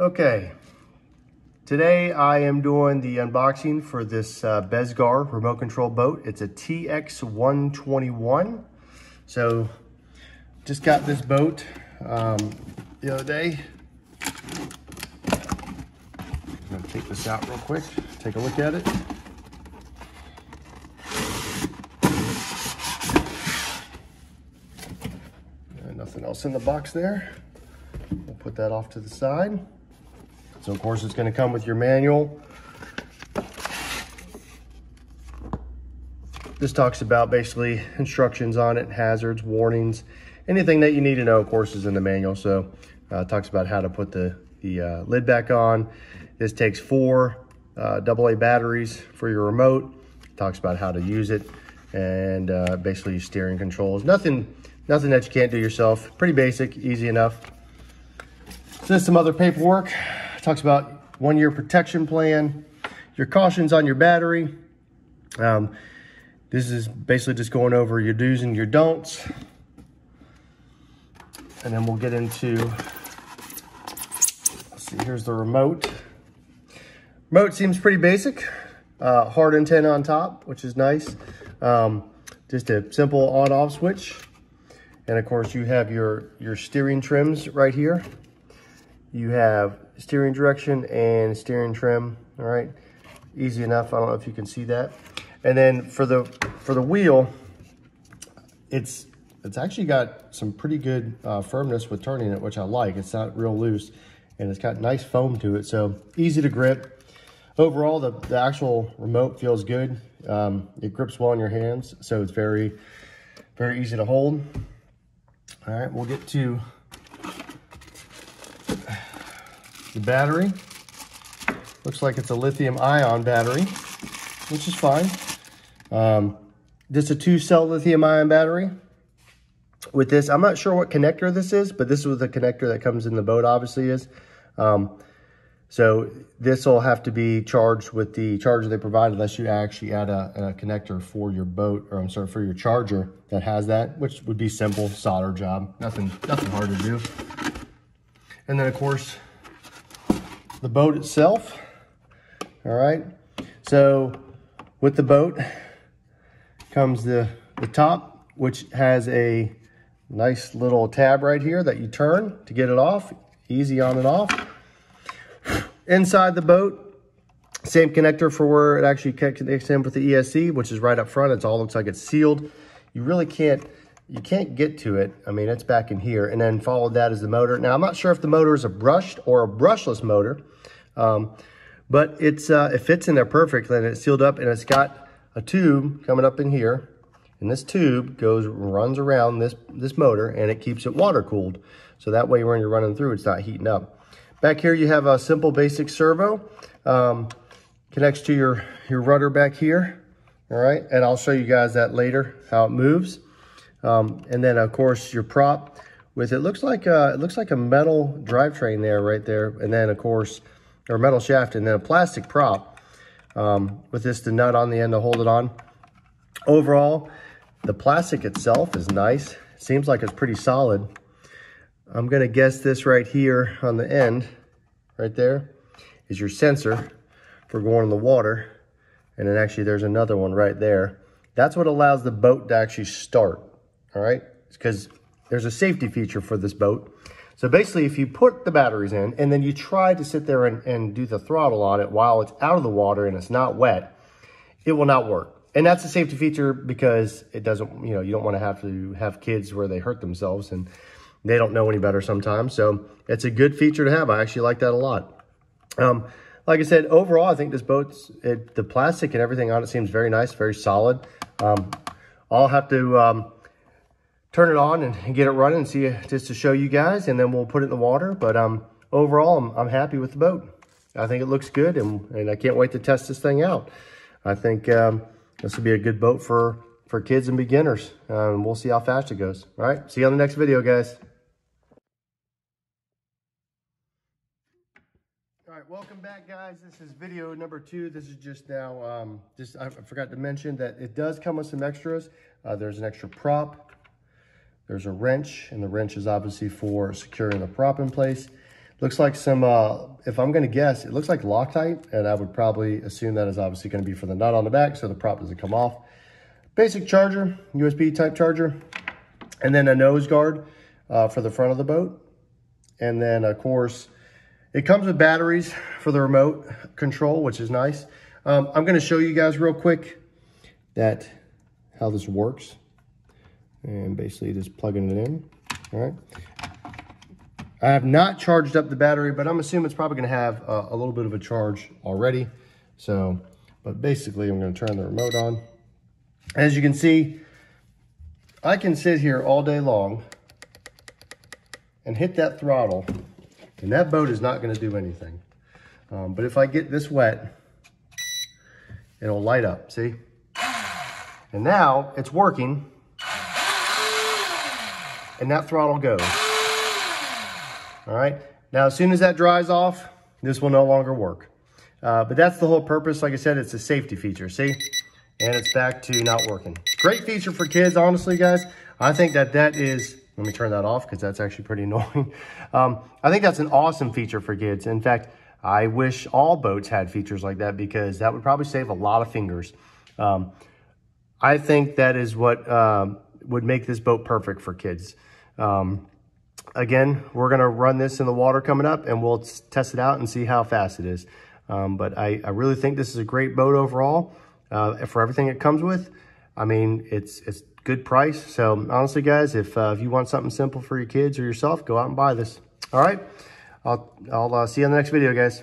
Okay, today I am doing the unboxing for this Bezgar remote control boat. It's a Tx121. So just got this boat the other day. I'm gonna take this out real quick, take a look at it. Nothing else in the box there. We'll put that off to the side. So of course it's going to come with your manual. This talks about basically instructions on it, hazards, warnings, anything that you need to know, of course, is in the manual. So it talks about how to put the lid back on. This takes 4 AA batteries for your remote. It talks about how to use it and basically steering controls. Nothing that you can't do yourself. Pretty basic, easy enough. So there's some other paperwork. It talks about 1-year protection plan, your cautions on your battery. This is basically just going over your do's and your don'ts. And then we'll get into, let's see, here's the remote. Remote seems pretty basic. Hard antenna on top, which is nice. Just a simple on-off switch. And of course you have your steering trims right here. You have steering direction and steering trim, all right? Easy enough, I don't know if you can see that. And then for the wheel, it's actually got some pretty good firmness with turning it, which I like. It's not real loose and it's got nice foam to it, so easy to grip. Overall, the actual remote feels good. It grips well in your hands, so it's very, very easy to hold. All right, we'll get to the battery. Looks like it's a lithium-ion battery, which is fine. Just a 2-cell lithium-ion battery. With this, I'm not sure what connector this is, but this is the connector that comes in the boat, obviously is. So this will have to be charged with the charger they provide, unless you actually add a connector for your boat, or I'm sorry, for your charger that has that, which would be simple solder job, nothing hard to do. And then of course, the boat itself. All right, so with the boat comes the top, which has a nice little tab right here that you turn to get it off, easy on and off. Inside the boat, same connector for where it actually connects in with the ESC, which is right up front. It all looks like it's sealed. You really can't get to it. I mean, it's back in here. And then followed that is the motor. Now, I'm not sure if the motor is a brushed or a brushless motor, but it fits in there perfectly, and it's sealed up, and it's got a tube coming up in here. And this tube runs around this motor, and it keeps it water cooled. So that way when you're running through, it's not heating up. Back here, you have a simple basic servo. Connects to your rudder back here. All right, and I'll show you guys that later, how it moves. And then of course your prop with it looks like a metal drivetrain there, right there. And then of course, or metal shaft, and then a plastic prop with the nut on the end to hold it on. Overall, the plastic itself is nice. It seems like it's pretty solid. I'm gonna guess this right here on the end, right there, is your sensor for going in the water. And then actually there's another one right there. That's what allows the boat to actually start, all right? Because there's a safety feature for this boat. So basically if you put the batteries in and then you try to sit there and do the throttle on it while it's out of the water and it's not wet, it will not work. And that's a safety feature because it doesn't, you don't want to have kids where they hurt themselves and they don't know any better sometimes. So it's a good feature to have. I actually like that a lot. Like I said, overall, I think this boat's, the plastic and everything on it seems very nice, very solid. I'll have to turn it on and get it running and see it just to show you guys, and then we'll put it in the water. But overall, I'm happy with the boat. I think it looks good, and I can't wait to test this thing out. I think this will be a good boat for kids and beginners. We'll see how fast it goes. All right, see you on the next video, guys. All right, welcome back, guys. This is video number 2. This is just now, I forgot to mention that it does come with some extras. There's an extra prop There's a wrench, and the wrench is obviously for securing the prop in place. Looks like some, if I'm gonna guess, it looks like Loctite, and I would probably assume that is obviously gonna be for the nut on the back so the prop doesn't come off. Basic charger, USB type charger, and then a nose guard for the front of the boat. And then of course, it comes with batteries for the remote control, which is nice. I'm gonna show you guys real quick how this works. And basically just plugging it in, all right? I have not charged up the battery, but I'm assuming it's probably gonna have a little bit of a charge already. So, but basically I'm gonna turn the remote on. As you can see, I can sit here all day long and hit that throttle, and that boat is not gonna do anything. But if I get this wet, it'll light up, see? And now it's working, and that throttle goes. All right, now as soon as that dries off, this will no longer work. But that's the whole purpose. Like I said, it's a safety feature, see? And it's back to not working. Great feature for kids, honestly, guys. I think that is, let me turn that off because that's actually pretty annoying. I think that's an awesome feature for kids. In fact, I wish all boats had features like that because that would probably save a lot of fingers. I think that is what would make this boat perfect for kids. Again, we're gonna run this in the water coming up and we'll test it out and see how fast it is. But I really think this is a great boat overall for everything it comes with. I mean, it's good price. So honestly, guys, if you want something simple for your kids or yourself, go out and buy this. All right, I'll see you on the next video, guys.